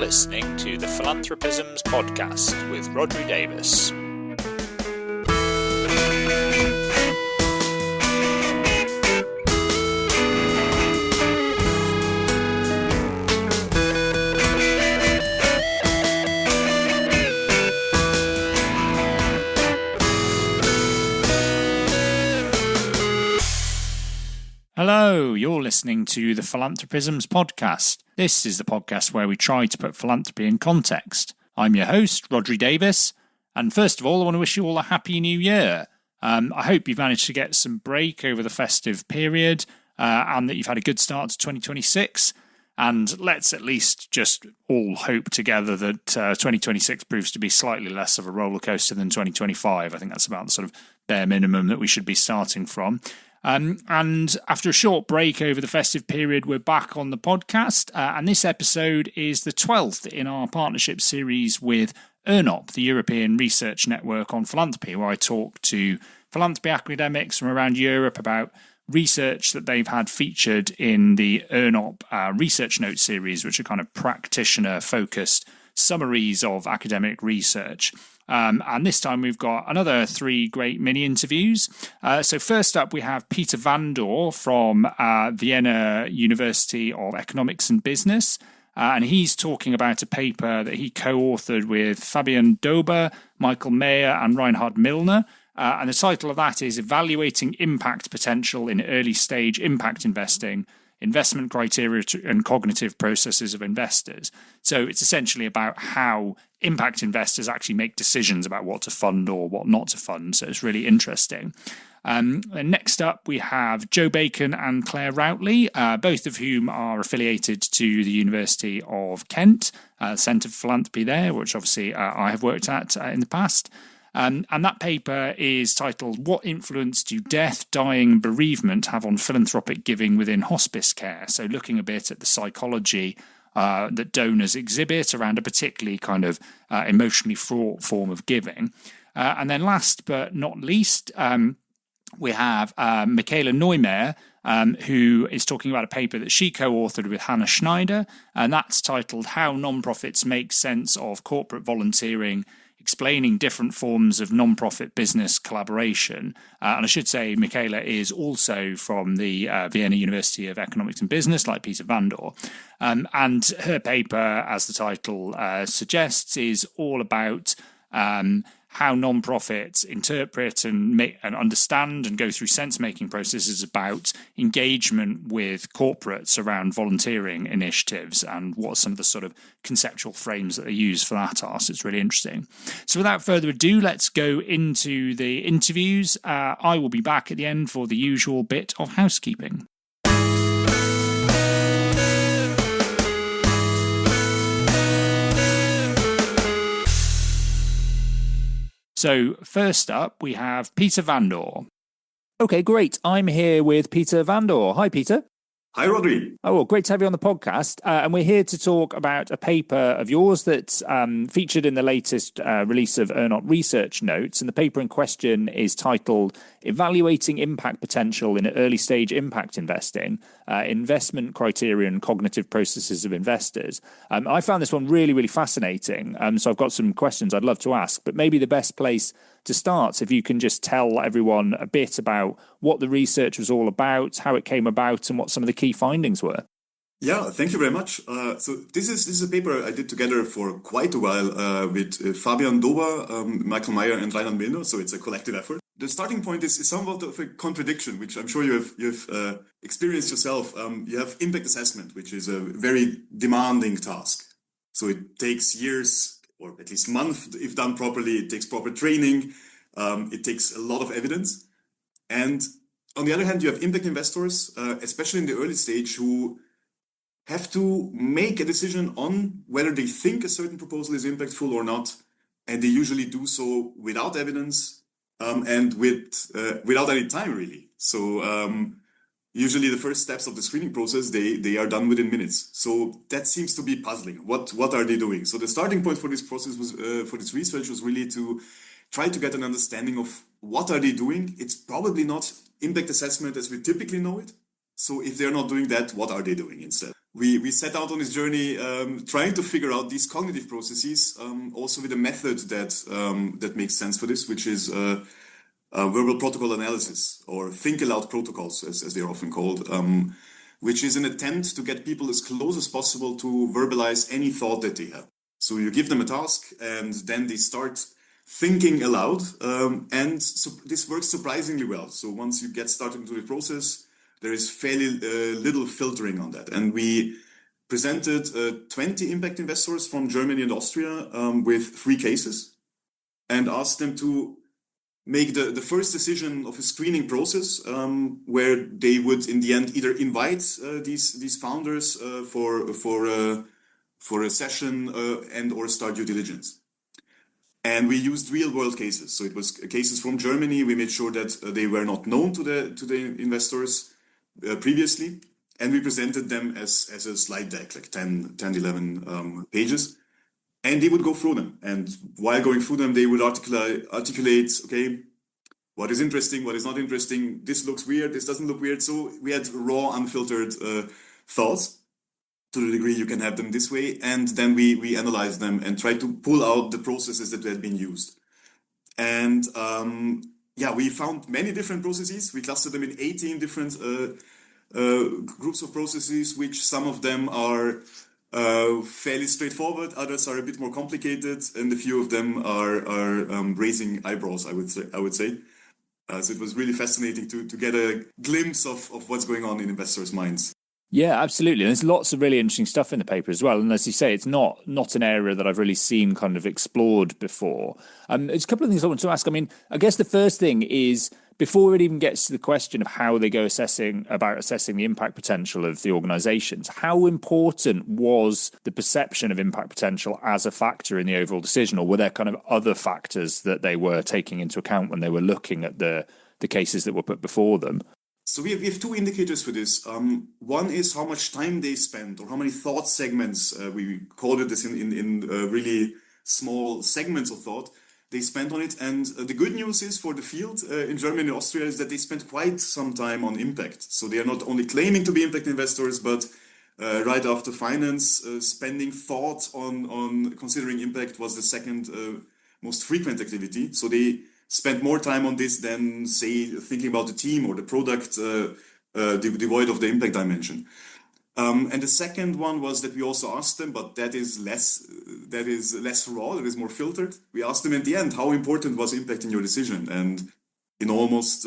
listening to the Philanthropisms podcast with Rodri Davis. Hello, you're listening to the Philanthropisms podcast. This is the podcast where we try to put philanthropy in context. I'm your host, Rodri Davis, and first of all, I want to wish you all a happy new year. I hope you've managed to get some break over the festive period and that you've had a good start to 2026. And let's at least just all hope together that 2026 proves to be slightly less of a roller coaster than 2025. I think that's about the sort of bare minimum that we should be starting from. And after a short break over the festive period, we're back on the podcast. And this episode is the 12th in our partnership series with ERNOP, the European Research Network on Philanthropy, where I talk to philanthropy academics from around Europe about research that they've had featured in the ERNOP Research Note series, which are kind of practitioner-focused summaries of academic research. And this time we've got another 3 great mini interviews. So first up, we have Peter Vandor from Vienna University of Economics and Business. And he's talking about a paper that he co-authored with Fabian Dober, Michaela Neumayr and Reinhard Millner. And the title of that is Evaluating Impact Potential in Early Stage Impact Investing, Investment Criteria and Cognitive Processes of Investors. So it's essentially about how impact investors actually make decisions about what to fund or what not to fund. So it's really interesting. And next up, we have Joe Bacon and Claire Routley, both of whom are affiliated to the University of Kent, Centre for Philanthropy there, which obviously I have worked at in the past. And that paper is titled, What Influence Do Death, Dying and Bereavement Have on Philanthropic Giving Within Hospice Care? So looking a bit at the psychology that donors exhibit around a particularly kind of emotionally fraught form of giving. And then last but not least, we have Michaela Neumayr, who is talking about a paper that she co-authored with Hanna Schneider, and that's titled How Nonprofits Make Sense of Corporate Volunteering, Explaining Different Forms of Non-Profit Business Collaboration. And I should say Michaela is also from the Vienna University of Economics and Business, like Peter Vandor. And her paper, as the title suggests, is all about how non-profits interpret and understand and go through sense-making processes about engagement with corporates around volunteering initiatives and what some of the sort of conceptual frames that they use for that are. So it's really interesting. So without further ado, let's go into the interviews. I will be back at the end for the usual bit of housekeeping. So first up, we have Peter Vandor. Okay, great. I'm here with Peter Vandor. Hi, Peter. Hi, Rodri. Oh, well, great to have you on the podcast. And we're here to talk about a paper of yours that's featured in the latest release of ERNOP Research Notes. And the paper in question is titled Evaluating Impact Potential in Early Stage Impact Investing, Investment Criteria and Cognitive Processes of Investors. I found this one really, really fascinating. So I've got some questions I'd love to ask, but maybe the best place to start, if you can just tell everyone a bit about what the research was all about, how it came about, and what some of the key findings were. Yeah, thank you very much. So this is a paper I did together for quite a while with Fabian Dober, Michaela Neumayr, and Reinhard Millner. So it's a collective effort. The starting point is somewhat of a contradiction, which I'm sure you've experienced yourself. You have impact assessment, which is a very demanding task. So it takes years, or at least months, if done properly. It takes proper training. It takes a lot of evidence. And on the other hand, you have impact investors, especially in the early stage, who have to make a decision on whether they think a certain proposal is impactful or not. And they usually do so without evidence and without any time, really. So usually the first steps of the screening process, they are done within minutes. So that seems to be puzzling. What are they doing? So the starting point for this process was for this research was really to try to get an understanding of what are they doing. It's probably not impact assessment as we typically know it. So if they're not doing that, what are they doing instead? we set out on this journey trying to figure out these cognitive processes, also with a method that makes sense for this, which is verbal protocol analysis, or think aloud protocols, as they're often called, which is an attempt to get people as close as possible to verbalize any thought that they have. So you give them a task, and then they start thinking aloud, and so this works surprisingly well. So once you get started into the process, there is fairly little filtering on that. And we presented 20 impact investors from Germany and Austria with 3 cases, and asked them to make the first decision of a screening process where they would, in the end, either invite these founders for a session and or start due diligence. And we used real-world cases. So it was cases from Germany. We made sure that they were not known to the investors previously, and we presented them as a slide deck, like 11 pages, and they would go through them. And while going through them, they would articulate, okay, what is interesting, what is not interesting, this looks weird, this doesn't look weird. So we had raw, unfiltered thoughts, to the degree you can have them this way, and then we analyzed them and tried to pull out the processes that had been used. And we found many different processes. We clustered them in 18 different groups of processes, which some of them are fairly straightforward, others are a bit more complicated, and a few of them are raising eyebrows, I would say. So it was really fascinating to get a glimpse of what's going on in investors' minds. Yeah, absolutely. And there's lots of really interesting stuff in the paper as well. And as you say, it's not an area that I've really seen kind of explored before. There's a couple of things I want to ask. I mean, I guess the first thing is, before it even gets to the question of how they go assessing the impact potential of the organizations, how important was the perception of impact potential as a factor in the overall decision? Or were there kind of other factors that they were taking into account when they were looking at the cases that were put before them? So we have 2 indicators for this. One is how much time they spend, or how many thought segments, we called it this in really small segments of thought, they spent on it. And the good news is for the field in Germany and Austria is that they spent quite some time on impact. So they are not only claiming to be impact investors, but right after finance, spending thought on considering impact was the second most frequent activity. So they spent more time on this than, say, thinking about the team or the product devoid of the impact dimension. And the second one was that we also asked them, but that is less raw, that is more filtered. We asked them at the end, how important was impact in your decision? And in almost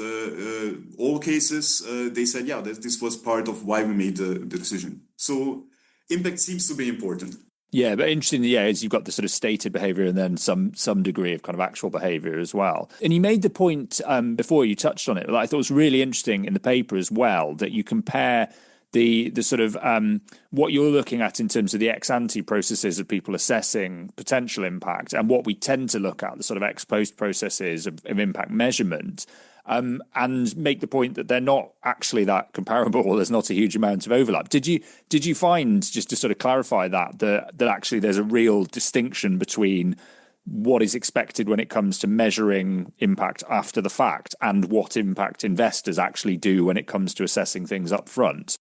all cases, they said, yeah, this was part of why we made the decision. So impact seems to be important. Yeah, but interesting, is you've got the sort of stated behaviour and then some degree of kind of actual behaviour as well. And you made the point before, you touched on it, that I thought was really interesting in the paper as well, that you compare the sort of what you're looking at in terms of the ex-ante processes of people assessing potential impact, and what we tend to look at, the sort of ex-post processes of impact measurement, and make the point that they're not actually that comparable, or there's not a huge amount of overlap. Did you find, just to sort of clarify that actually there's a real distinction between what is expected when it comes to measuring impact after the fact and what impact investors actually do when it comes to assessing things up front?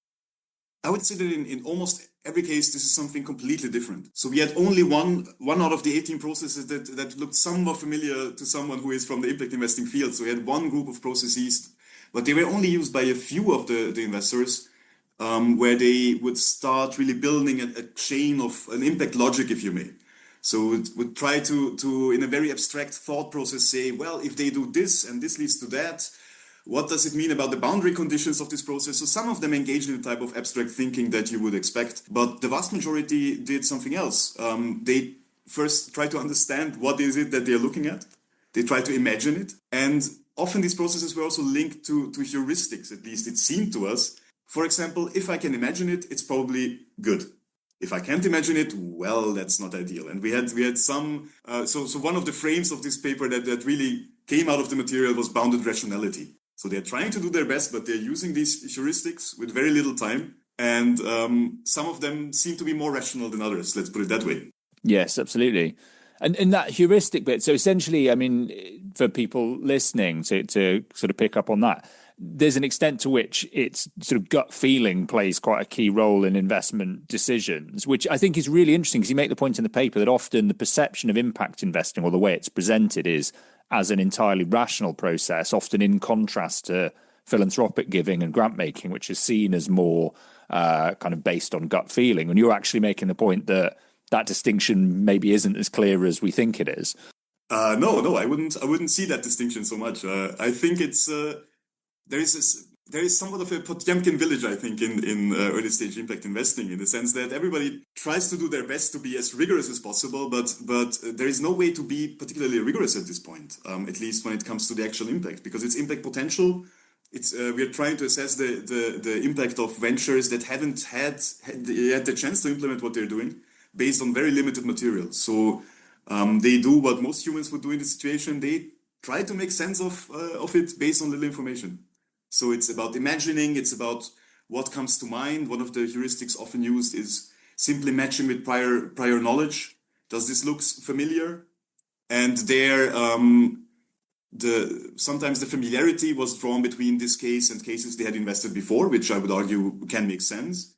I would say that in almost every case, this is something completely different. So we had only one out of the 18 processes that looked somewhat familiar to someone who is from the impact investing field. So we had one group of processes, but they were only used by a few of the investors, where they would start really building a chain of an impact logic, if you may. So it would try to, in a very abstract thought process, say, well, if they do this and this leads to that, what does it mean about the boundary conditions of this process? So some of them engaged in the type of abstract thinking that you would expect, but the vast majority did something else. They first try to understand what is it that they're looking at. They try to imagine it. And often these processes were also linked to heuristics, at least it seemed to us. For example, if I can imagine it, it's probably good. If I can't imagine it, well, that's not ideal. And we had some, so one of the frames of this paper that really came out of the material was bounded rationality. So they're trying to do their best, but they're using these heuristics with very little time. And some of them seem to be more rational than others, let's put it that way. Yes, absolutely. And in that heuristic bit, so essentially, I mean, for people listening to sort of pick up on that, there's an extent to which it's sort of gut feeling plays quite a key role in investment decisions, which I think is really interesting because you make the point in the paper that often the perception of impact investing, or the way it's presented, is as an entirely rational process, often in contrast to philanthropic giving and grant making, which is seen as more kind of based on gut feeling. And you're actually making the point that that distinction maybe isn't as clear as we think it is. No, I wouldn't see that distinction so much. I think it's there is somewhat of a Potemkin village, I think, in early stage impact investing, in the sense that everybody tries to do their best to be as rigorous as possible, but there is no way to be particularly rigorous at this point, at least when it comes to the actual impact, because it's impact potential. It's we are trying to assess the impact of ventures that haven't had yet the chance to implement what they're doing, based on very limited material. So they do what most humans would do in this situation. They try to make sense of it based on little information. So it's about imagining, it's about what comes to mind. One of the heuristics often used is simply matching with prior knowledge. Does this look familiar? And there, sometimes the familiarity was drawn between this case and cases they had invested before, which I would argue can make sense.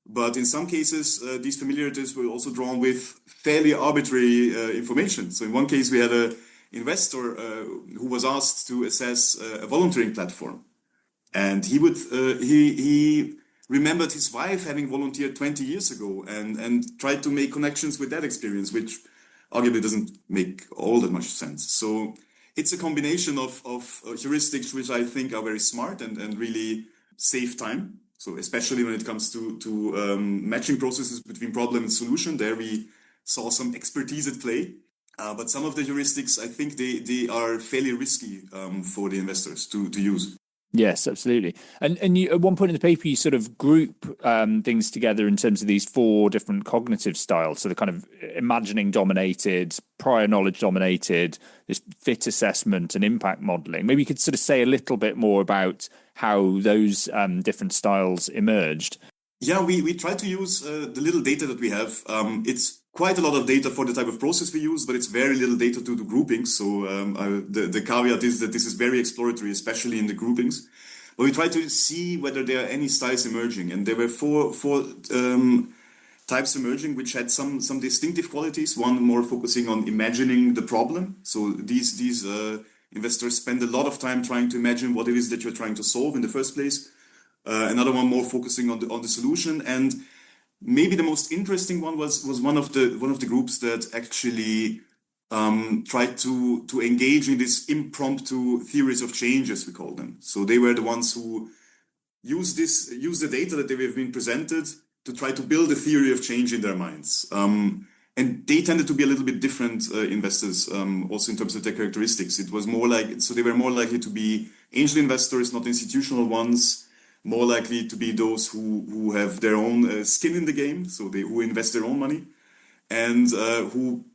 But in some cases, these familiarities were also drawn with fairly arbitrary information. So in one case, we had an investor who was asked to assess a volunteering platform. And he remembered his wife having volunteered 20 years ago and tried to make connections with that experience, which arguably doesn't make all that much sense. So it's a combination of heuristics which I think are very smart and really save time. So especially when it comes to matching processes between problem and solution, there we saw some expertise at play. But some of the heuristics, I think they are fairly risky for the investors to use. Yes, absolutely. And you, at one point in the paper, you sort of group things together in terms of these 4 different cognitive styles. So the kind of imagining dominated, prior knowledge dominated, this fit assessment and impact modeling. Maybe you could sort of say a little bit more about how those different styles emerged. Yeah, we try to use the little data that we have. It's quite a lot of data for the type of process we use, but it's very little data to do groupings. So the caveat is that this is very exploratory, especially in the groupings. But we try to see whether there are any styles emerging. And there were four types emerging, which had some distinctive qualities. One more focusing on imagining the problem. So these investors spend a lot of time trying to imagine what it is that you're trying to solve in the first place. Another one more focusing on the solution. And maybe the most interesting one was one of the groups that actually tried to engage in this impromptu theories of change, as we call them. So they were the ones who use the data that they have been presented to try to build a theory of change in their minds. And they tended to be a little bit different investors, also in terms of their characteristics. It was more like, so they were more likely to be angel investors, not institutional ones. More likely to be those who have their own skin in the game, so who invest their own money, and who,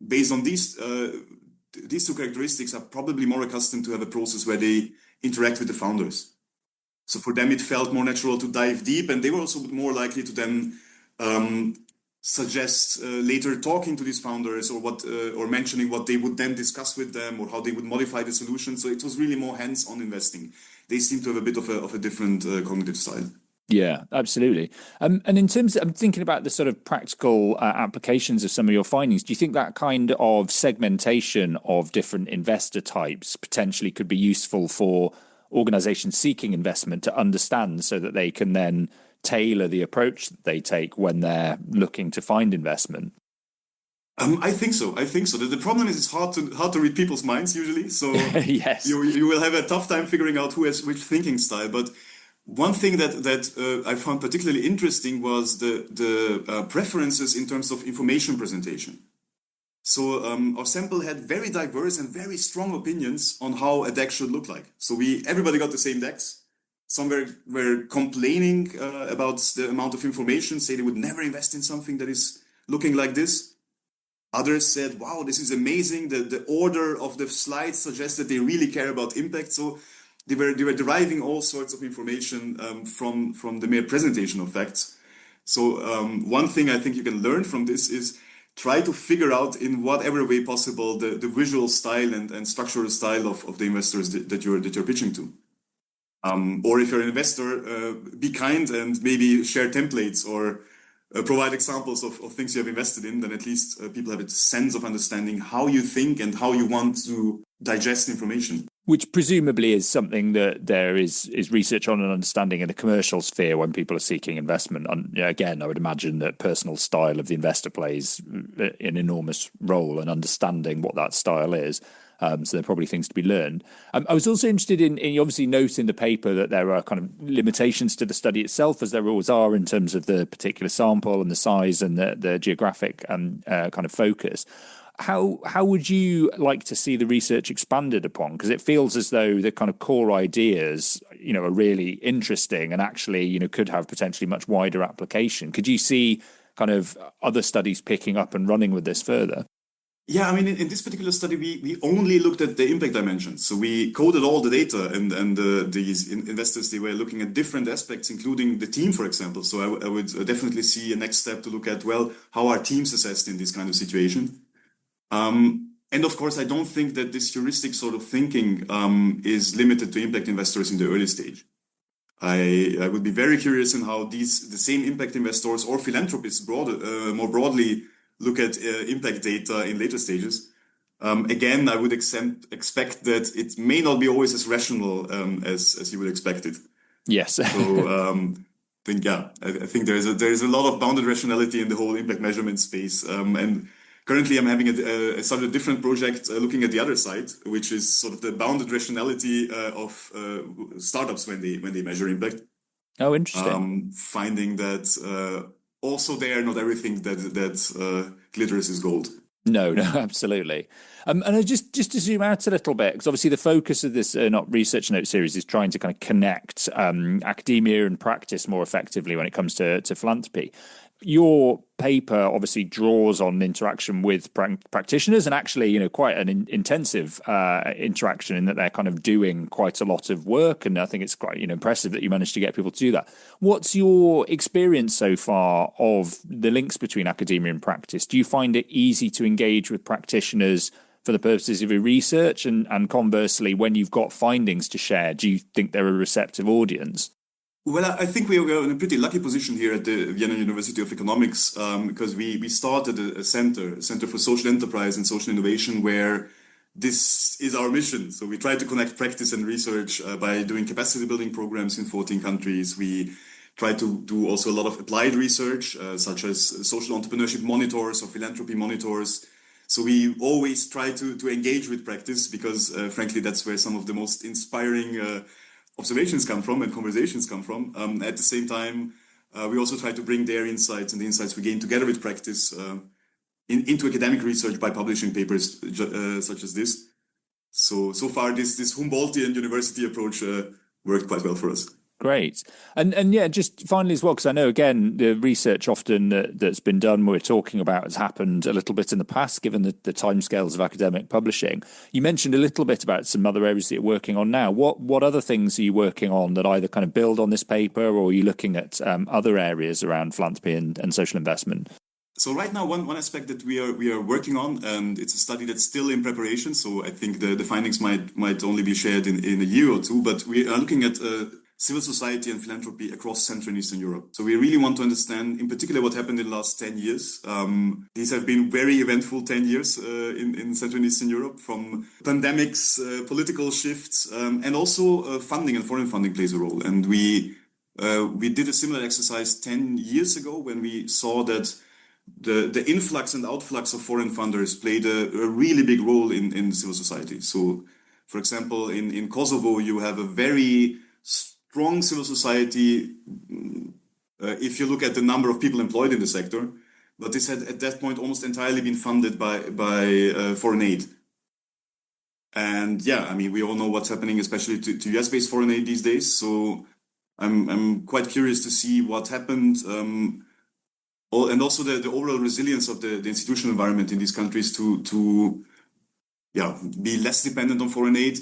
based on these 2 characteristics, are probably more accustomed to have a process where they interact with the founders. So for them, it felt more natural to dive deep, and they were also more likely to then suggest later talking to these founders or mentioning what they would then discuss with them or how they would modify the solution. So it was really more hands-on investing. They seem to have a bit of a different cognitive style. Yeah, absolutely. And in terms of, I'm thinking about the sort of practical applications of some of your findings. Do you think that kind of segmentation of different investor types potentially could be useful for organizations seeking investment to understand, so that they can then tailor the approach that they take when they're looking to find investment? I think so. The problem is it's hard to read people's minds usually. So yes, you will have a tough time figuring out who has which thinking style. But one thing that I found particularly interesting was the preferences in terms of information presentation. So our sample had very diverse and very strong opinions on how a deck should look like. So everybody got the same decks. Some were complaining about the amount of information, say they would never invest in something that is looking like this. Others said, wow, this is amazing. The order of the slides suggests that they really care about impact. So they were deriving all sorts of information from the mere presentation of facts. So one thing I think you can learn from this is try to figure out in whatever way possible the visual style and structural style of the investors that you're pitching to. Or if you're an investor, be kind and maybe share templates or provide examples of things you have invested in, then at least people have a sense of understanding how you think and how you want to digest information. Which presumably is something that there is research on and understanding in the commercial sphere when people are seeking investment. And again, I would imagine that personal style of the investor plays an enormous role in understanding what that style is. So there are probably things to be learned. I was also interested in you obviously note in the paper that there are kind of limitations to the study itself, as there always are in terms of the particular sample and the size and the geographic kind of focus. How would you like to see the research expanded upon? Because it feels as though the kind of core ideas, are really interesting and actually, could have potentially much wider application. Could you see kind of other studies picking up and running with this further? Yeah, I mean, in this particular study, we only looked at the impact dimensions. So we coded all the data, and these investors, they were looking at different aspects, including the team, for example. So I would definitely see a next step to look at, well, how are teams assessed in this kind of situation? And of course, I don't think that this heuristic sort of thinking is limited to impact investors in the early stage. I would be very curious in how the same impact investors or philanthropists more broadly look at impact data in later stages. Again, I would expect that it may not be always as rational as you would expect it. Yes. So I think there is a lot of bounded rationality in the whole impact measurement space. And currently, I'm having a sort of different project looking at the other side, which is sort of the bounded rationality of startups when they measure impact. Oh, interesting. Finding that also there, not everything that glitters is gold. No, absolutely. And I just to zoom out a little bit, because obviously the focus of this ERNOP research note series is trying to kind of connect academia and practice more effectively when it comes to philanthropy. Your paper obviously draws on interaction with practitioners and actually, quite an intensive interaction in that they're kind of doing quite a lot of work. And I think it's quite impressive that you managed to get people to do that. What's your experience so far of the links between academia and practice? Do you find it easy to engage with practitioners for the purposes of your research? And conversely, when you've got findings to share, do you think they're a receptive audience? Well, I think we are in a pretty lucky position here at the Vienna University of Economics because we started a center for social enterprise and social innovation, where this is our mission. So we try to connect practice and research by doing capacity building programs in 14 countries. We try to do also a lot of applied research, such as social entrepreneurship monitors or philanthropy monitors. So we always try to engage with practice because, frankly, that's where some of the most inspiring observations come from and conversations come from. At the same time, we also try to bring their insights and the insights we gain together with practice into academic research by publishing papers such as this. So far, this Humboldtian university approach worked quite well for us. Great. And yeah, just finally as well, because I know, again, the research often that's been done, we're talking about, has happened a little bit in the past, given the timescales of academic publishing. You mentioned a little bit about some other areas that you're working on now. What other things are you working on that either kind of build on this paper, or are you looking at other areas around philanthropy and social investment? So right now, one aspect that we are working on, and it's a study that's still in preparation, so I think the findings might only be shared in a year or two, but we are looking at civil society and philanthropy across Central and Eastern Europe. So we really want to understand, in particular, what happened in the last 10 years. These have been very eventful 10 years in Central and Eastern Europe, from pandemics, political shifts, and also funding and foreign funding plays a role. And we did a similar exercise 10 years ago when we saw that the influx and outflux of foreign funders played a really big role in civil society. So, for example, in Kosovo, you have a very strong civil society if you look at the number of people employed in the sector, but this had at that point almost entirely been funded by foreign aid. And yeah, I mean, we all know what's happening, especially to US-based foreign aid these days. So I'm quite curious to see what happened, and also the overall resilience of the institutional environment in these countries to be less dependent on foreign aid.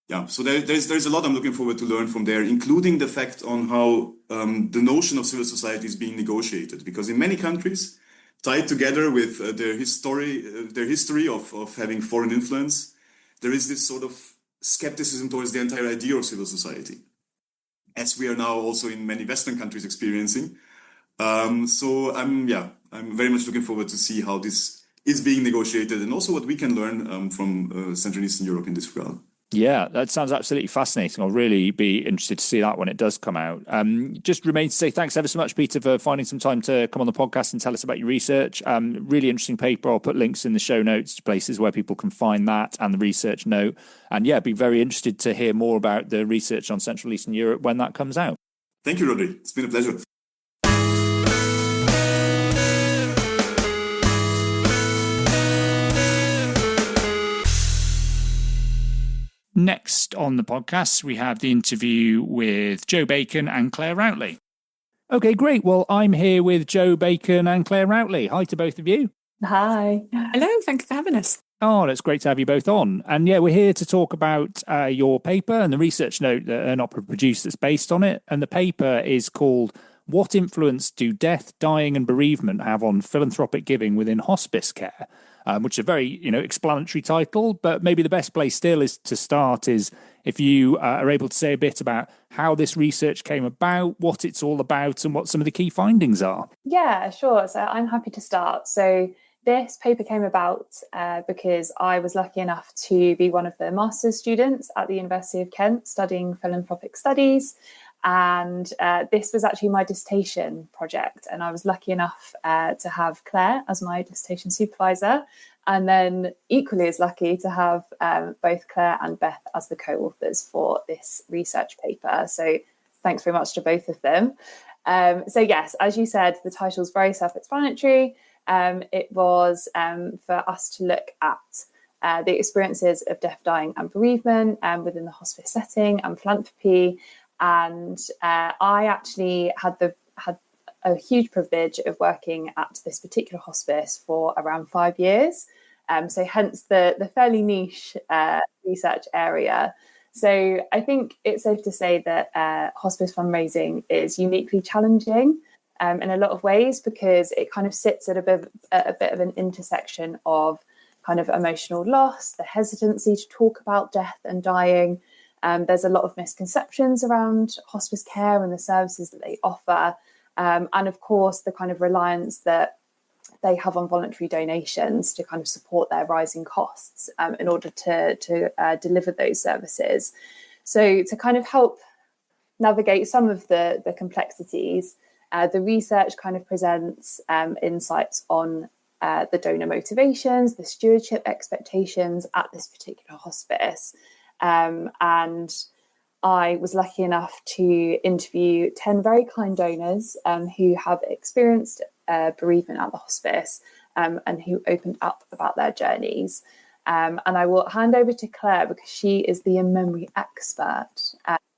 Yeah, so there's a lot I'm looking forward to learn from there, including the fact on how the notion of civil society is being negotiated. Because in many countries, tied together with their history of having foreign influence, there is this sort of skepticism towards the entire idea of civil society, as we are now also in many Western countries experiencing. So I'm very much looking forward to see how this is being negotiated and also what we can learn from Central and Eastern Europe in this regard. Yeah, that sounds absolutely fascinating. I'll really be interested to see that when it does come out. Just remains to say thanks ever so much, Peter, for finding some time to come on the podcast and tell us about your research. Really interesting paper. I'll put links in the show notes to places where people can find that and the research note. And yeah, be very interested to hear more about the research on Central Eastern Europe when that comes out. Thank you, Rodri. It's been a pleasure. Next on the podcast, we have the interview with Joe Bacon and Claire Routley. Okay, great. Well, I'm here with Joe Bacon and Claire Routley. Hi to both of you. Hi. Hello, thank you for having us. Oh, it's great to have you both on. And yeah, we're here to talk about your paper and the research note that ERNOP produced that's based on it. And the paper is called What Influence Do Death, Dying and Bereavement Have on Philanthropic Giving Within Hospice Care? Which is a very, explanatory title, but maybe the best place still is to start is if you are able to say a bit about how this research came about, what it's all about, and what some of the key findings are. Yeah, sure. So I'm happy to start. So this paper came about because I was lucky enough to be one of the master's students at the University of Kent studying philanthropic studies. And this was actually my dissertation project. And I was lucky enough to have Claire as my dissertation supervisor. And then equally as lucky to have both Claire and Beth as the co-authors for this research paper. So thanks very much to both of them. So yes, as you said, the title is very self-explanatory. It was for us to look at the experiences of death, dying and bereavement within the hospice setting and philanthropy. And I actually had a huge privilege of working at this particular hospice for around 5 years. So hence the fairly niche research area. So I think it's safe to say that hospice fundraising is uniquely challenging in a lot of ways because it kind of sits at a bit of an intersection of kind of emotional loss, the hesitancy to talk about death and dying. There's a lot of misconceptions around hospice care and the services that they offer. And of course, the kind of reliance that they have on voluntary donations to kind of support their rising costs in order to deliver those services. So to kind of help navigate some of the complexities, the research kind of presents insights on the donor motivations, the stewardship expectations at this particular hospice. And I was lucky enough to interview 10 very kind donors who have experienced bereavement at the hospice and who opened up about their journeys. And I will hand over to Claire because she is the in-memory expert.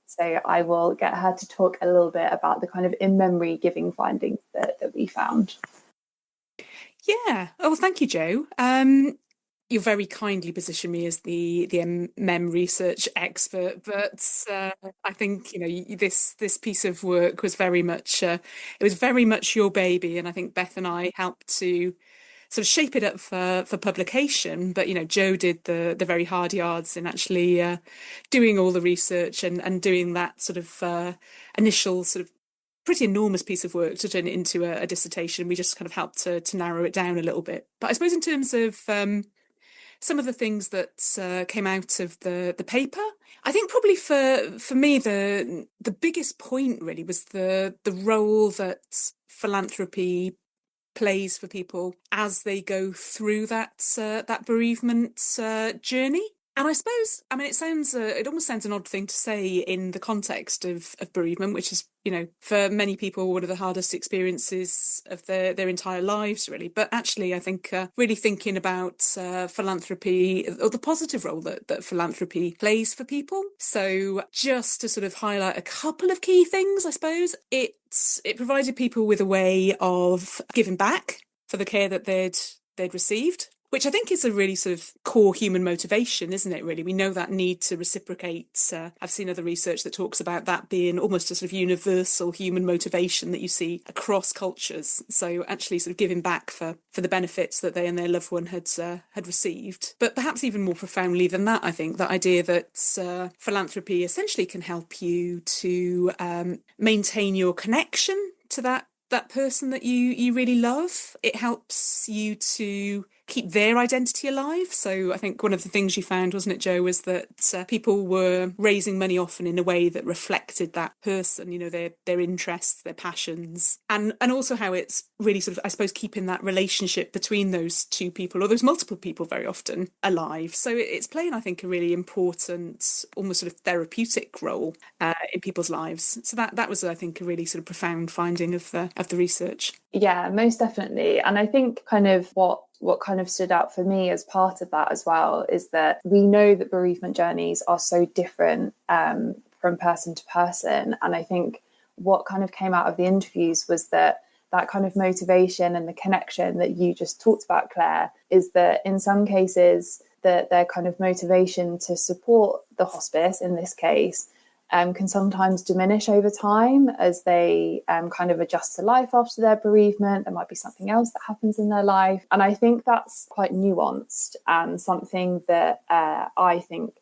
So I will get her to talk a little bit about the kind of in-memory giving findings that we found. Yeah. Oh, well, thank you, Joe. You very kindly position me as the MEM research expert, but I think this piece of work was very much your baby, and I think Beth and I helped to sort of shape it up for publication. But Joe did the very hard yards in actually doing all the research and doing that sort of initial sort of pretty enormous piece of work to turn it into a dissertation. We just kind of helped to narrow it down a little bit. But I suppose in terms of some of the things that came out of the paper, I think probably for me the biggest point really was the role that philanthropy plays for people as they go through that bereavement journey. And I suppose, it almost sounds an odd thing to say in the context of bereavement, which is, for many people, one of the hardest experiences of their entire lives, really. But actually, I think really thinking about philanthropy, or the positive role that philanthropy plays for people. So just to sort of highlight a couple of key things, I suppose, it provided people with a way of giving back for the care that they'd received, which I think is a really sort of core human motivation, isn't it, really? We know that need to reciprocate. I've seen other research that talks about that being almost a sort of universal human motivation that you see across cultures. So actually sort of giving back for the benefits that they and their loved one had received. But perhaps even more profoundly than that, I think, that idea that philanthropy essentially can help you to maintain your connection to that person that you really love. It helps you to keep their identity alive. So I think one of the things you found, wasn't it, Joe, was that people were raising money often in a way that reflected that person, you know, their interests, their passions, and also how it's really sort of, I suppose, keeping that relationship between those two people, or those multiple people very often, alive. So it's playing, I think, a really important, almost sort of therapeutic role in people's lives. So that was, I think, a really sort of profound finding of the research. Yeah, most definitely. And I think kind of what kind of stood out for me as part of that as well is that we know that bereavement journeys are so different from person to person. And I think what kind of came out of the interviews was that kind of motivation and the connection that you just talked about, Claire, is that in some cases that their kind of motivation to support the hospice in this case can sometimes diminish over time as they kind of adjust to life after their bereavement. There might be something else that happens in their life. And I think that's quite nuanced and something that I think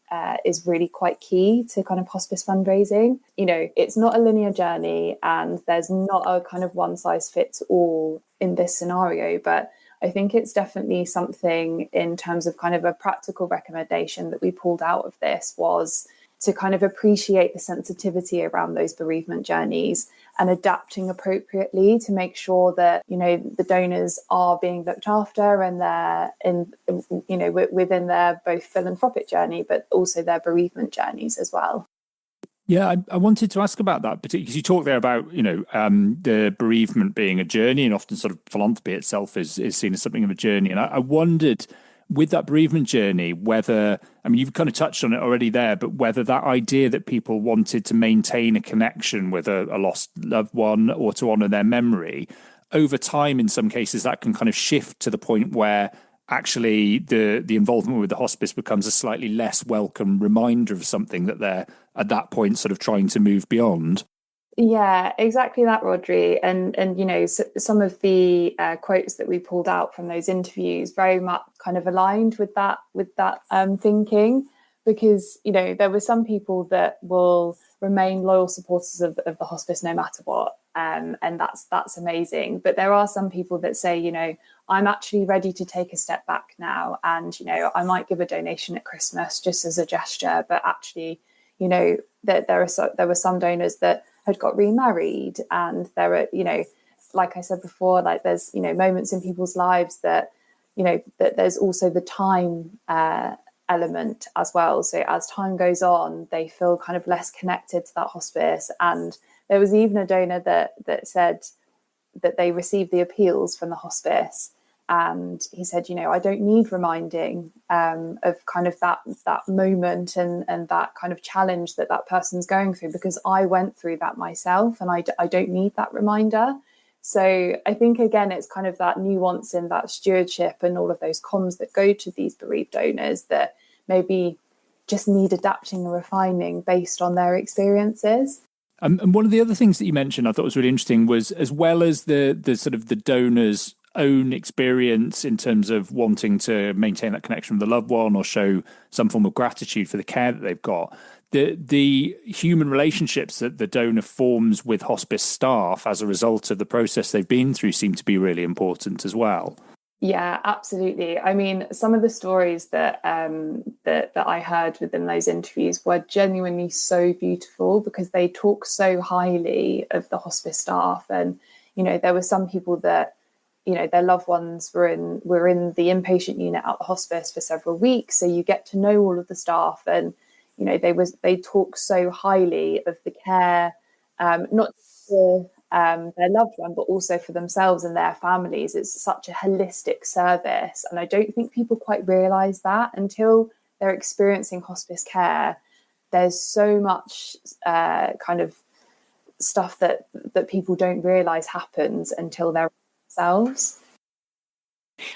is really quite key to kind of hospice fundraising. You know, it's not a linear journey and there's not a kind of one size fits all in this scenario, but I think it's definitely something in terms of kind of a practical recommendation that we pulled out of this was to kind of appreciate the sensitivity around those bereavement journeys and adapting appropriately to make sure that, you know, the donors are being looked after and they're within their both philanthropic journey, but also their bereavement journeys as well. Yeah, I wanted to ask about that, particularly because you talk there about, you know, the bereavement being a journey, and often sort of philanthropy itself is seen as something of a journey. And I wondered, with that bereavement journey, whether, I mean, you've kind of touched on it already there, but whether that idea that people wanted to maintain a connection with a lost loved one or to honour their memory, over time, in some cases, that can kind of shift to the point where actually the involvement with the hospice becomes a slightly less welcome reminder of something that they're at that point sort of trying to move beyond. Yeah, exactly that, Rodri. And you know, some of the quotes that we pulled out from those interviews very much kind of aligned with that thinking, because, you know, there were some people that will remain loyal supporters of the hospice no matter what, and that's amazing. But there are some people that say, you know, I'm actually ready to take a step back now, and, you know, I might give a donation at Christmas just as a gesture, but actually, you know, that there were some donors that had got remarried, and there are, you know, like I said before, like there's, you know, moments in people's lives that, you know, that there's also the time element as well. So as time goes on, they feel kind of less connected to that hospice. And there was even a donor that said that they received the appeals from the hospice, and he said, you know, I don't need reminding of kind of that moment and that kind of challenge that person's going through, because I went through that myself, and I don't need that reminder. So I think, again, it's kind of that nuance in that stewardship and all of those comms that go to these bereaved donors that maybe just need adapting and refining based on their experiences. And one of the other things that you mentioned I thought was really interesting was, as well as the sort of the donors' own experience in terms of wanting to maintain that connection with the loved one or show some form of gratitude for the care that they've got, the human relationships that the donor forms with hospice staff as a result of the process they've been through seem to be really important as well. Yeah, absolutely. I mean, some of the stories that that I heard within those interviews were genuinely so beautiful, because they talk so highly of the hospice staff. And, you know, there were some people that, you know, their loved ones were in the inpatient unit at the hospice for several weeks. So you get to know all of the staff, and, you know, they talk so highly of the care, not for their loved one, but also for themselves and their families. It's such a holistic service. And I don't think people quite realise that until they're experiencing hospice care. There's so much kind of stuff that people don't realise happens until they're themselves.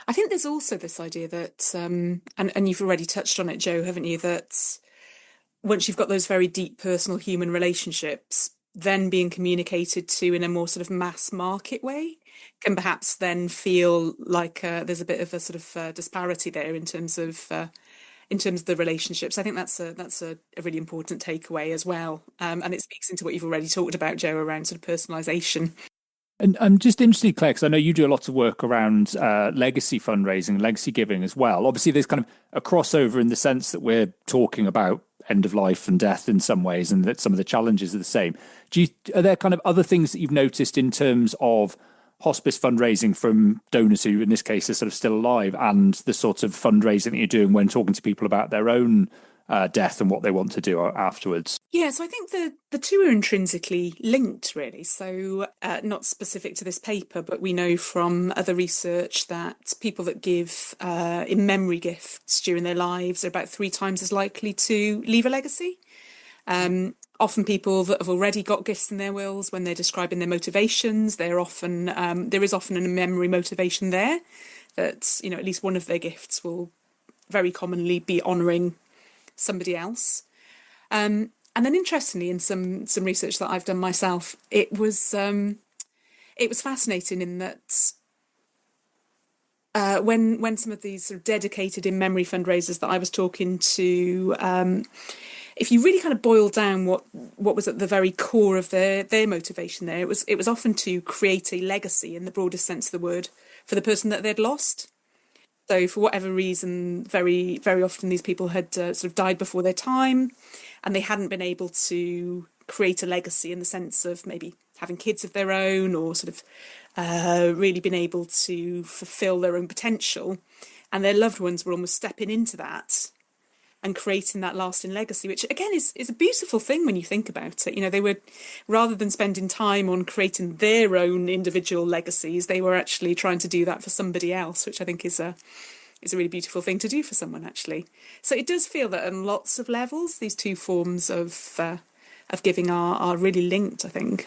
I think there's also this idea that, and you've already touched on it, Joe, haven't you, that once you've got those very deep personal human relationships, then being communicated to in a more sort of mass market way can perhaps then feel like there's a bit of a sort of disparity there in terms of the relationships. I think that's a really important takeaway as well, and it speaks into what you've already talked about, Joe, around sort of personalisation. And I'm just interested, Claire, because I know you do a lot of work around legacy fundraising, legacy giving as well. Obviously, there's kind of a crossover in the sense that we're talking about end of life and death in some ways, and that some of the challenges are the same. Are there kind of other things that you've noticed in terms of hospice fundraising from donors who, in this case, are sort of still alive, and the sort of fundraising that you're doing when talking to people about their own death and what they want to do afterwards? Yeah, so I think the two are intrinsically linked, really. So not specific to this paper, but we know from other research that people that give in memory gifts during their lives are about 3 times as likely to leave a legacy. Often people that have already got gifts in their wills, when they're describing their motivations, there is often a memory motivation there that, at least one of their gifts will very commonly be honouring somebody else. And then interestingly, in some research that I've done myself, it was fascinating in that when some of these sort of dedicated in memory fundraisers that I was talking to, if you really kind of boil down what was at the very core of their motivation there, it was often to create a legacy in the broadest sense of the word for the person that they'd lost. So for whatever reason, very, very often these people had sort of died before their time, and they hadn't been able to create a legacy in the sense of maybe having kids of their own, or sort of really been able to fulfill their own potential. And their loved ones were almost stepping into that and creating that lasting legacy, which again is a beautiful thing when you think about it. They were, rather than spending time on creating their own individual legacies, they were actually trying to do that for somebody else, which I think is a really beautiful thing to do for someone, actually. So it does feel that on lots of levels, these two forms of giving are really linked, I think.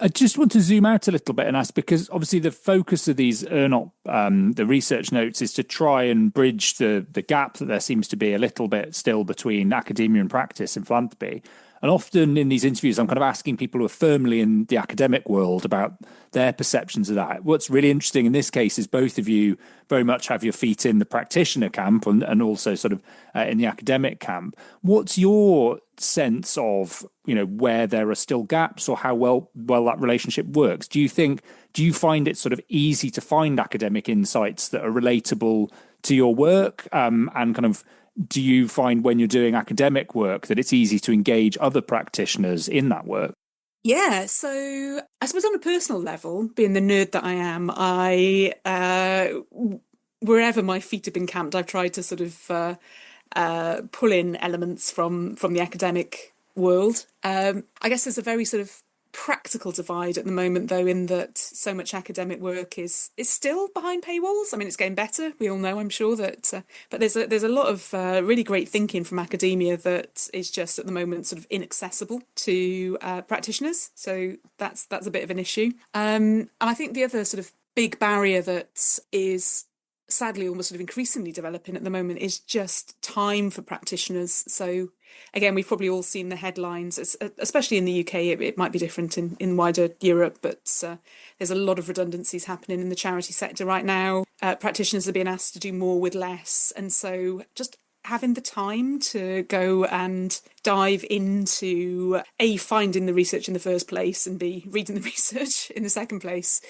I just want to zoom out a little bit and ask, because obviously the focus of these ERNOP, the research notes, is to try and bridge the gap that there seems to be a little bit still between academia and practice in philanthropy. And often in these interviews, I'm kind of asking people who are firmly in the academic world about their perceptions of that. What's really interesting in this case is both of you very much have your feet in the practitioner camp and also sort of in the academic camp. What's your sense of, where there are still gaps, or how well that relationship works? Do you find it sort of easy to find academic insights that are relatable to your work? And kind of, do you find when you're doing academic work that it's easy to engage other practitioners in that work? Yeah, so I suppose on a personal level, being the nerd that I am, wherever my feet have been camped, I've tried to sort of pull in elements from the academic world. I guess there's a very sort of practical divide at the moment, though, in that so much academic work is still behind paywalls. I mean, it's getting better. We all know, I'm sure, that but there's a lot of really great thinking from academia that is just at the moment sort of inaccessible to practitioners. So that's a bit of an issue. And I think the other sort of big barrier that is sadly almost sort of increasingly developing at the moment is just time for practitioners. So again, we've probably all seen the headlines, especially in the UK. It might be different in wider Europe, but there's a lot of redundancies happening in the charity sector right now. Practitioners are being asked to do more with less. And so just having the time to go and dive into finding the research in the first place, and reading the research in the second place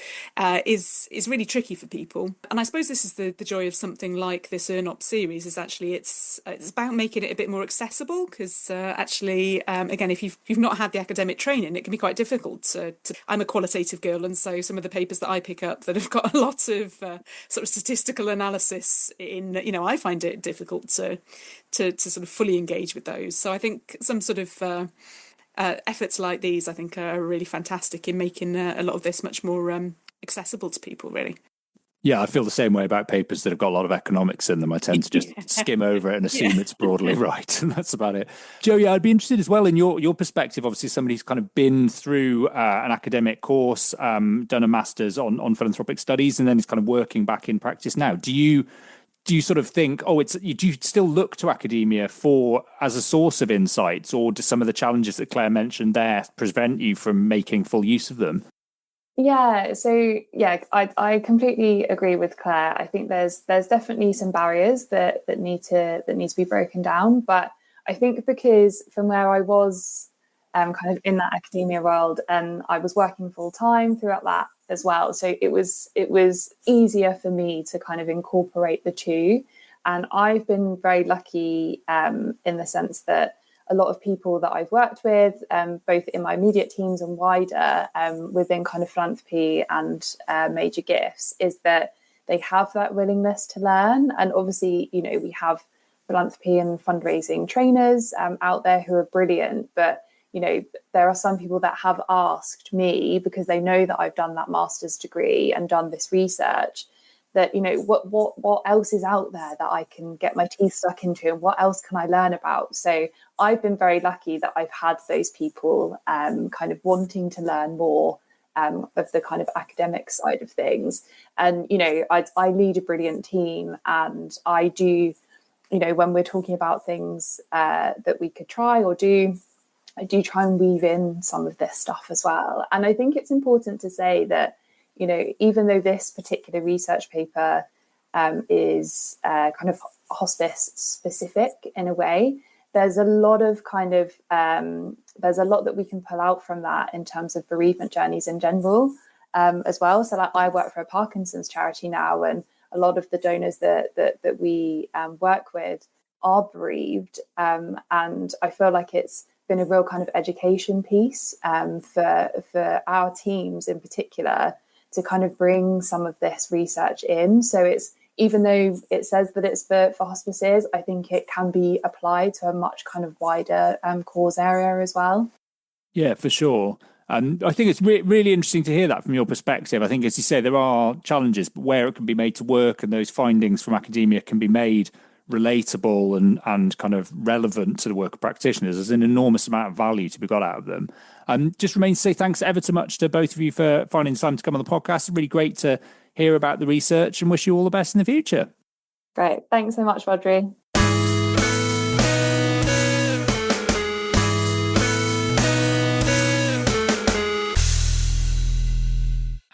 is really tricky for people. And I suppose this is the joy of something like this ERNOP series, is actually it's about making it a bit more accessible, because actually again, if you've not had the academic training, it can be quite difficult I'm a qualitative girl, and so some of the papers that I pick up that have got a lot of sort of statistical analysis in, I find it difficult to sort of fully engage with those. So I think some sort of efforts like these, I think, are really fantastic in making a lot of this much more accessible to people, really. Yeah, I feel the same way about papers that have got a lot of economics in them. I tend to just skim over it and assume it's broadly right. And that's about it. Joe, yeah, I'd be interested as well in your perspective. Obviously, somebody who's kind of been through an academic course, done a master's on philanthropic studies, and then is kind of working back in practice now. Do you sort of think, do you still look to academia as a source of insights, or do some of the challenges that Claire mentioned there prevent you from making full use of them? Yeah, so I completely agree with Claire. I think there's definitely some barriers that need to be broken down. But I think because from where I was kind of in that academia world, and I was working full time throughout that as well, so it was easier for me to kind of incorporate the two. And I've been very lucky in the sense that a lot of people that I've worked with, both in my immediate teams and wider within kind of philanthropy and major gifts, is that they have that willingness to learn. And obviously, we have philanthropy and fundraising trainers out there who are brilliant. But, there are some people that have asked me, because they know that I've done that master's degree and done this research, that, what else is out there that I can get my teeth stuck into, and what else can I learn about? So I've been very lucky that I've had those people kind of wanting to learn more of the kind of academic side of things. And, I lead a brilliant team, and I do, when we're talking about things that we could try or do, I do try and weave in some of this stuff as well. And I think it's important to say that, even though this particular research paper is kind of hospice specific in a way, there's a lot of there's a lot that we can pull out from that in terms of bereavement journeys in general as well. So I work for a Parkinson's charity now, and a lot of the donors that we work with are bereaved. And I feel like it's been a real kind of education piece for our teams in particular, to kind of bring some of this research in. So it's, even though it says that it's for hospices, I think it can be applied to a much kind of wider cause area as well. Yeah, for sure. And I think it's really interesting to hear that from your perspective. I think, as you say, there are challenges, but where it can be made to work and those findings from academia can be made relatable and kind of relevant to the work of practitioners, there's an enormous amount of value to be got out of them. Just remains to say thanks ever so much to both of you for finding time to come on the podcast. It's really great to hear about the research, and wish you all the best in the future. Great. Thanks so much, Rodri.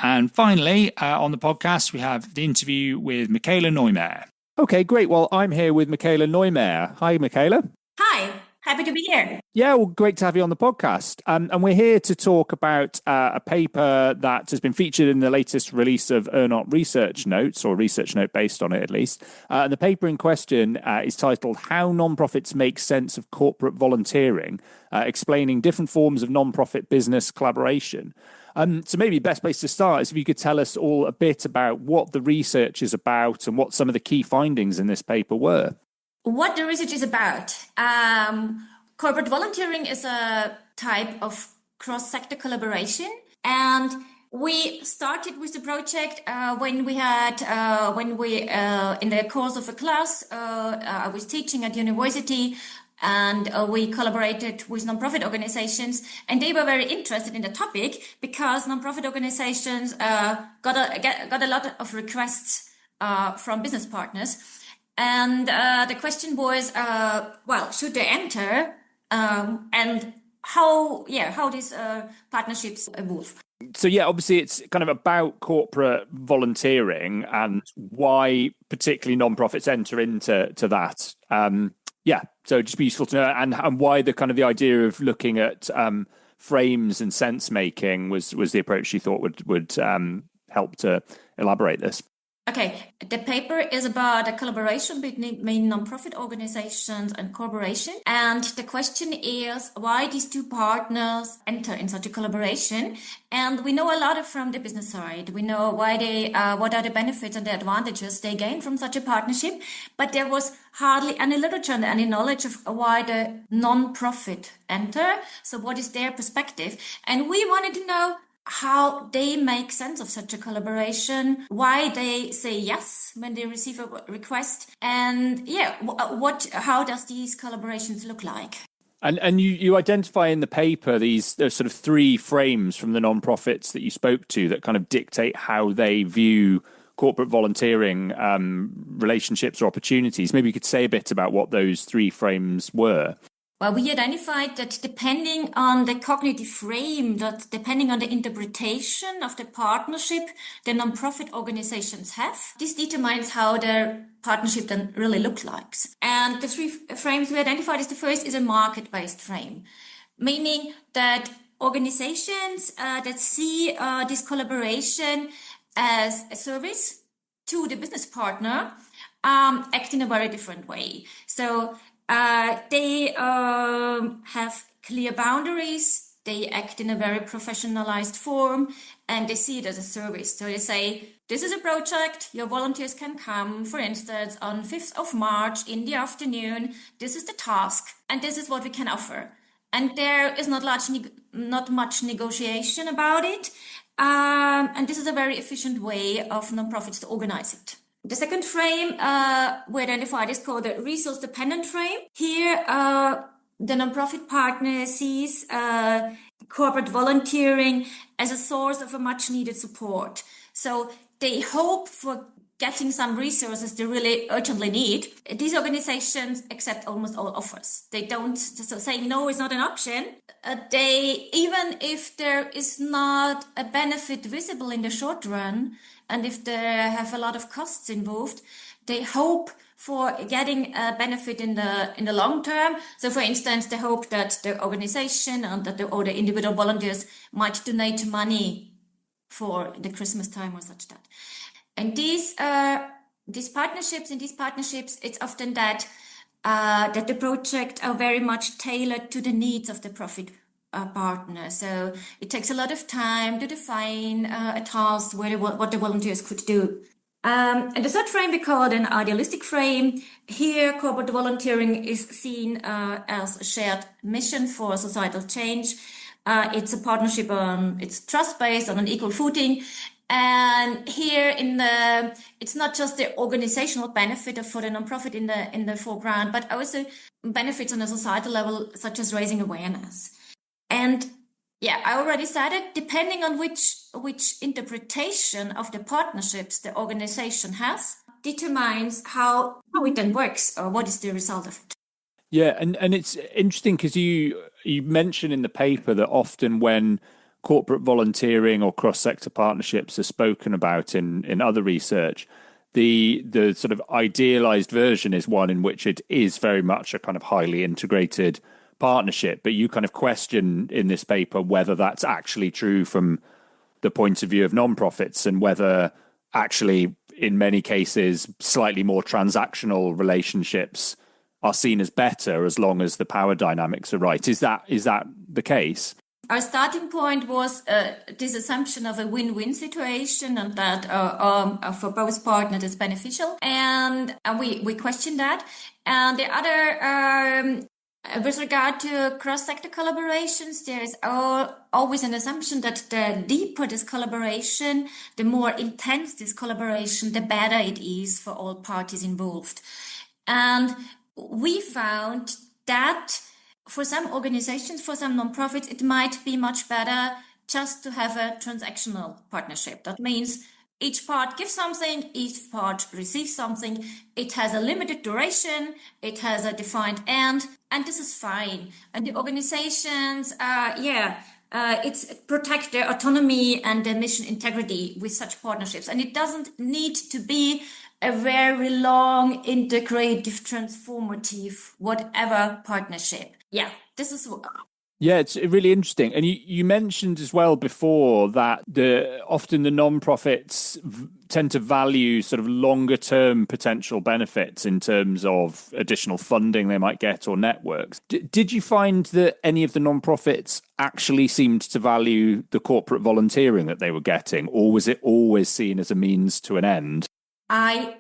And finally, on the podcast, we have the interview with Michaela Neumayr. Okay, great. Well, I'm here with Michaela Neumayr. Hi, Michaela. Hi, happy to be here. Yeah, well, great to have you on the podcast. And we're here to talk about a paper that has been featured in the latest release of ERNOP research notes, or research note based on it at least. And the paper in question is titled How Nonprofits Make Sense of Corporate Volunteering, explaining different forms of nonprofit business collaboration. So maybe the best place to start is if you could tell us all a bit about what the research is about and what some of the key findings in this paper were. What the research is about. Corporate volunteering is a type of cross-sector collaboration. And we started with the project when we in the course of a class, I was teaching at university, and we collaborated with nonprofit organizations, and they were very interested in the topic because nonprofit organizations got a lot of requests from business partners, and the question was, should they enter, and how these partnerships evolve. So yeah, obviously it's kind of about corporate volunteering and why particularly nonprofits enter into that. So it'd just be useful to know, and why the kind of the idea of looking at frames and sense making was the approach you thought would help to elaborate this. Okay, the paper is about a collaboration between nonprofit organizations and corporations. And the question is why these two partners enter in such a collaboration. And we know a lot from the business side. We know why what are the benefits and the advantages they gain from such a partnership. But there was hardly any literature and any knowledge of why the nonprofit enter. So what is their perspective? And we wanted to know how they make sense of such a collaboration, why they say yes when they receive a request, and how does these collaborations look like? And you identify in the paper those sort of three frames from the non-profits that you spoke to that kind of dictate how they view corporate volunteering relationships or opportunities. Maybe you could say a bit about what those three frames were. Well, we identified that depending on the cognitive frame, that depending on the interpretation of the partnership the nonprofit organizations have, this determines how their partnership then really looks like. And the three frames we identified is the first is a market-based frame, meaning that organizations that see this collaboration as a service to the business partner act in a very different way. So they have clear boundaries, they act in a very professionalized form, and they see it as a service. So they say, this is a project, your volunteers can come, for instance, on 5th of March in the afternoon, this is the task, and this is what we can offer. And there is not much negotiation about it, and this is a very efficient way of nonprofits to organize it. The second frame we identified is called the resource-dependent frame. Here, the nonprofit partner sees corporate volunteering as a source of a much-needed support. So they hope for getting some resources they really urgently need. These organizations accept almost all offers. They don't, so saying no is not an option. Even if there is not a benefit visible in the short run, and if they have a lot of costs involved, they hope for getting a benefit in the long term. So, for instance, they hope that the organization and that the individual volunteers might donate money for the Christmas time or such that. And these partnerships, it's often that the projects are very much tailored to the needs of the profit partner. So it takes a lot of time to define a task what the volunteers could do. And the third frame we call an idealistic frame. Here, corporate volunteering is seen as a shared mission for societal change. It's a partnership it's trust-based on an equal footing. And here it's not just the organizational benefit for the nonprofit in the foreground, but also benefits on a societal level, such as raising awareness. And I already said it, depending on which interpretation of the partnerships the organization has, determines how it then works or what is the result of it. Yeah, and it's interesting because you mention in the paper that often when corporate volunteering or cross-sector partnerships are spoken about in other research, the sort of idealized version is one in which it is very much a kind of highly integrated partnership, but you kind of question in this paper whether that's actually true from the point of view of nonprofits and whether actually in many cases slightly more transactional relationships are seen as better as long as the power dynamics are right. Is that the case? Our starting point was this assumption of a win-win situation and that for both partners it's beneficial, and we questioned that. And the other with regard to cross-sector collaborations, there is always an assumption that the deeper this collaboration, the more intense this collaboration, the better it is for all parties involved. And we found that for some organizations, for some nonprofits, it might be much better just to have a transactional partnership. That means each part gives something, each part receives something. It has a limited duration, it has a defined end, and this is fine. And the organizations, it's protect their autonomy and their mission integrity with such partnerships. And it doesn't need to be a very long, integrative, transformative, whatever partnership. Yeah, this is what... Yeah, it's really interesting. And you mentioned as well before that often the non-profits tend to value sort of longer term potential benefits in terms of additional funding they might get or networks. Did you find that any of the non-profits actually seemed to value the corporate volunteering that they were getting, or was it always seen as a means to an end? I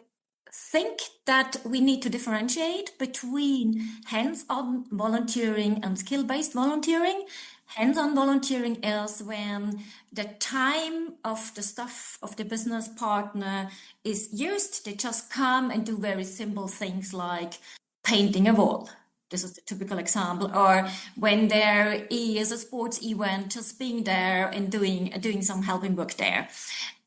think that we need to differentiate between hands-on volunteering and skill-based volunteering. Hands-on volunteering is when the time of the staff of the business partner is used. They just come and do very simple things like painting a wall. This is the typical example. Or when there is a sports event, just being there and doing some helping work there.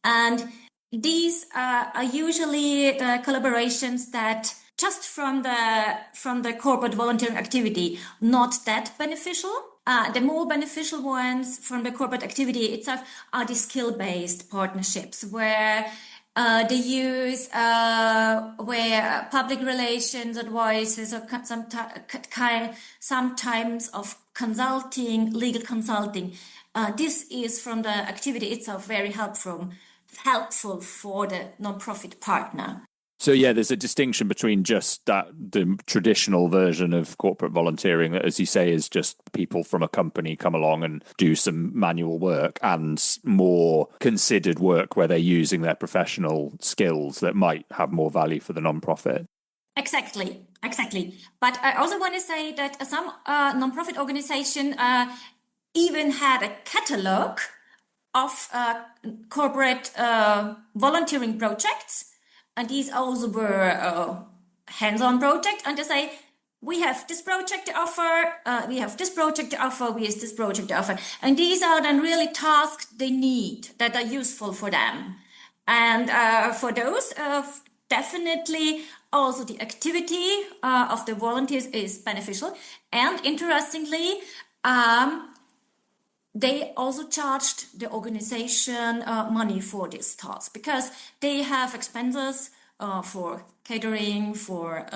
And these are usually the collaborations that just from the corporate volunteering activity, not that beneficial. The more beneficial ones from the corporate activity itself are the skill-based partnerships where they use where public relations advisors or sometimes of consulting, legal consulting. This is from the activity itself very helpful for the non-profit partner. So yeah, there's a distinction between just the traditional version of corporate volunteering that, as you say, is just people from a company come along and do some manual work, and more considered work where they're using their professional skills that might have more value for the non-profit. Exactly. But I also want to say that some non-profit organization even had a catalog of corporate volunteering projects. And these also were hands-on projects. And they say, we have this project to offer, we have this project to offer, we have this project to offer. And these are then really tasks they need that are useful for them. And for those, definitely also the activity of the volunteers is beneficial. And interestingly, they also charged the organization money for this task because they have expenses for catering, for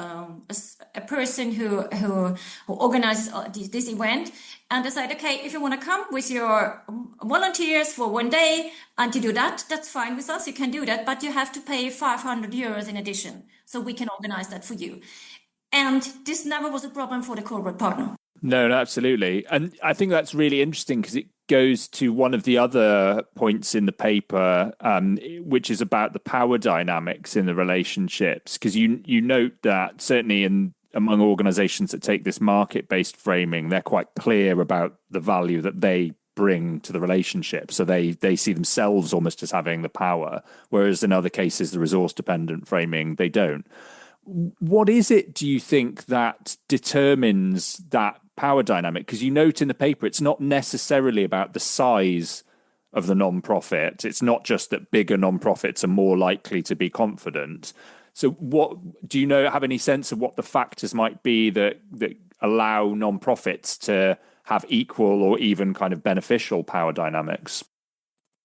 a person who organizes this event. And they said, okay, if you want to come with your volunteers for one day and to do that, that's fine with us. You can do that, but you have to pay 500 euros in addition. So we can organize that for you. And this never was a problem for the corporate partner. No, absolutely. And I think that's really interesting because it goes to one of the other points in the paper, which is about the power dynamics in the relationships. Because you note that certainly among organizations that take this market-based framing, they're quite clear about the value that they bring to the relationship. So they see themselves almost as having the power, whereas in other cases, the resource-dependent framing, they don't. What is it, do you think, that determines that power dynamic? Because you note in the paper, it's not necessarily about the size of the non-profit. It's not just that bigger non-profits are more likely to be confident. So what do you have any sense of what the factors might be that allow non-profits to have equal or even kind of beneficial power dynamics?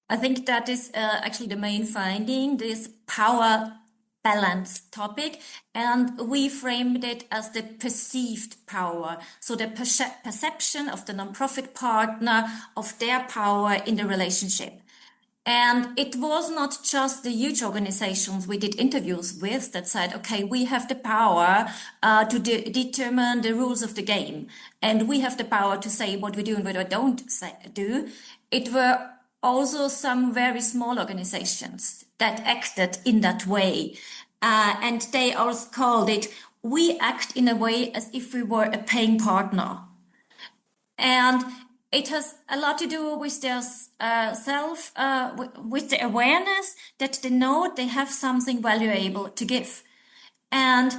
I think that is actually the main finding, this power balance topic, and we framed it as the perceived power. So the perception of the nonprofit partner of their power in the relationship. And it was not just the huge organizations we did interviews with that said, okay, we have the power to determine the rules of the game. And we have the power to say what we do and what we don't do. It were also some very small organizations that acted in that way. And they also called it, we act in a way as if we were a paying partner. And it has a lot to do with their with the awareness that they know they have something valuable to give. And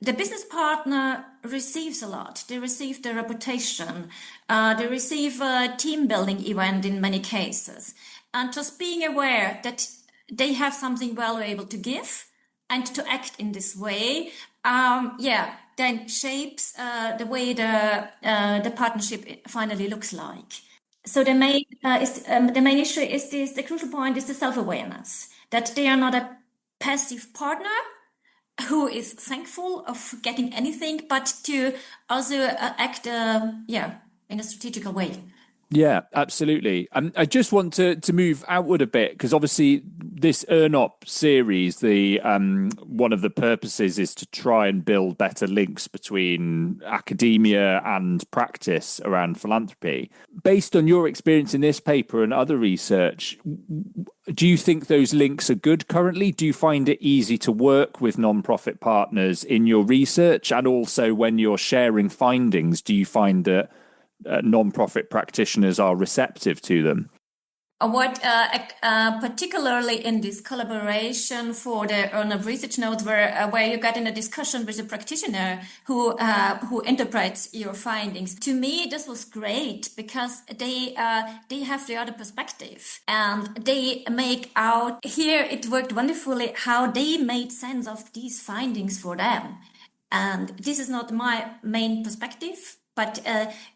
the business partner receives a lot. They receive the reputation. They receive a team building event in many cases. And just being aware that they have something valuable to give and to act in this way, then shapes the way the partnership finally looks like. So the main issue is this. The crucial point is the self-awareness that they are not a passive partner who is thankful of getting anything, but to also act in a strategical way. Yeah, absolutely. I just want to move outward a bit because obviously this ERNOP series, the one of the purposes is to try and build better links between academia and practice around philanthropy. Based on your experience in this paper and other research, do you think those links are good currently? Do you find it easy to work with non-profit partners in your research? And also when you're sharing findings, do you find that non-profit practitioners are receptive to them? What particularly in this collaboration for the ERNOP research notes, where you got in a discussion with a practitioner who interprets your findings. To me, this was great because they have the other perspective and they make out here. It worked wonderfully how they made sense of these findings for them, and this is not my main perspective. But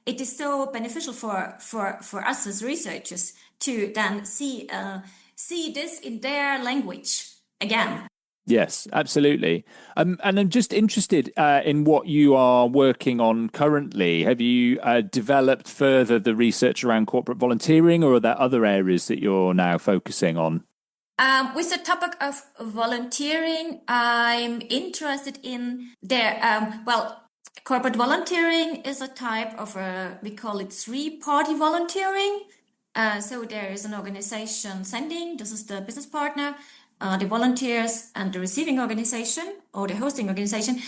it is so beneficial for us as researchers to then see this in their language again. Yes, absolutely. And I'm just interested in what you are working on currently. Have you developed further the research around corporate volunteering, or are there other areas that you're now focusing on? With the topic of volunteering, I'm interested in corporate volunteering is a type of we call it three-party volunteering. So there is an organization sending, this is the business partner, the volunteers, and the receiving organization or the hosting organization.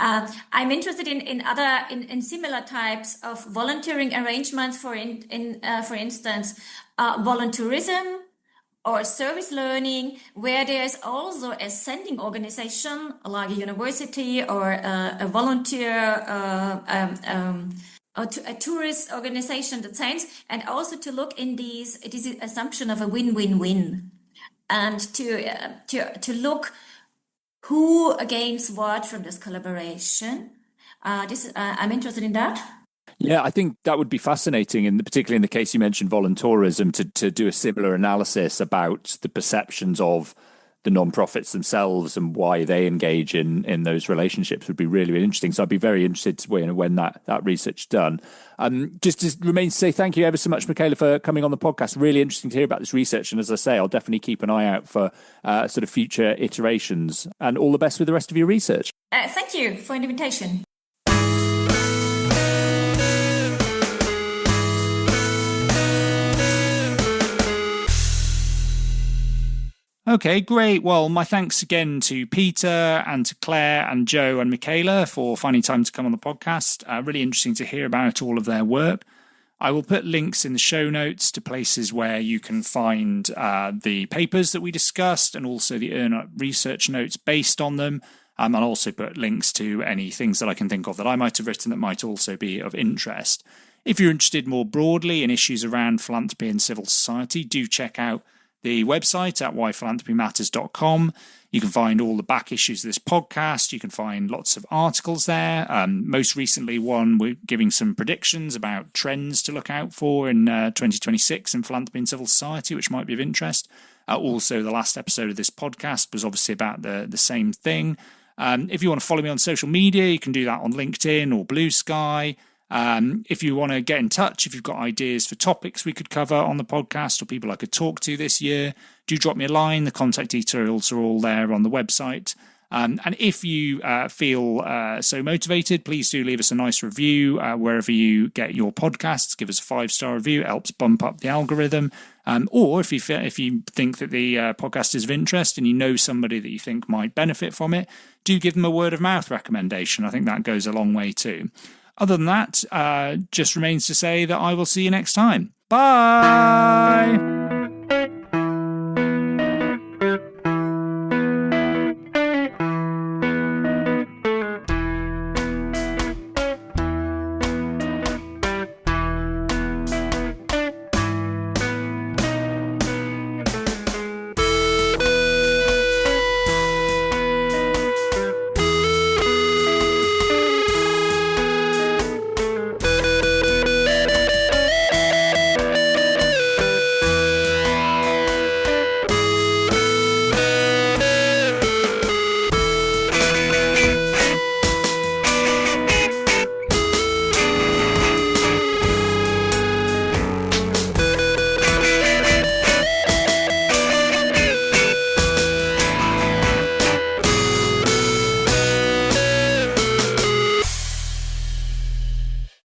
I'm interested in similar types of volunteering arrangements. For instance, volunteerism or service learning, where there's also a sending organization like a university or a volunteer, a tourist organization that sends, and also to look in these, it is an assumption of a win-win-win, and to look who gains what from this collaboration. I'm interested in that. Yeah, I think that would be fascinating, and particularly in the case you mentioned volunteerism, to do a similar analysis about the perceptions of the non-profits themselves and why they engage in those relationships would be really, really interesting. So I'd be very interested to when that research is done. Just remains to say thank you ever so much, Michaela, for coming on the podcast. Really interesting to hear about this research. And as I say, I'll definitely keep an eye out for sort of future iterations, and all the best with the rest of your research. Thank you for the invitation. Okay, great. Well, my thanks again to Peter and to Claire and Joe and Michaela for finding time to come on the podcast. Really interesting to hear about all of their work. I will put links in the show notes to places where you can find the papers that we discussed and also the ERNOP research notes based on them. I'll also put links to any things that I can think of that I might have written that might also be of interest. If you're interested more broadly in issues around philanthropy and civil society, do check out the website at whyphilanthropymatters.com. You can find all the back issues of this podcast. You can find lots of articles there. Most recently, one we're giving some predictions about trends to look out for in 2026 in philanthropy and civil society, which might be of interest. Also, the last episode of this podcast was obviously about the same thing. If you want to follow me on social media, you can do that on LinkedIn or Blue Sky. If you want to get in touch, if you've got ideas for topics we could cover on the podcast or people I could talk to this year, do drop me a line. The contact details are all there on the website. And if you feel so motivated, please do leave us a nice review wherever you get your podcasts. Give us a 5-star review. It helps bump up the algorithm. Or if you think that the podcast is of interest and you know somebody that you think might benefit from it, do give them a word of mouth recommendation. I think that goes a long way too. Other than that, just remains to say that I will see you next time. Bye!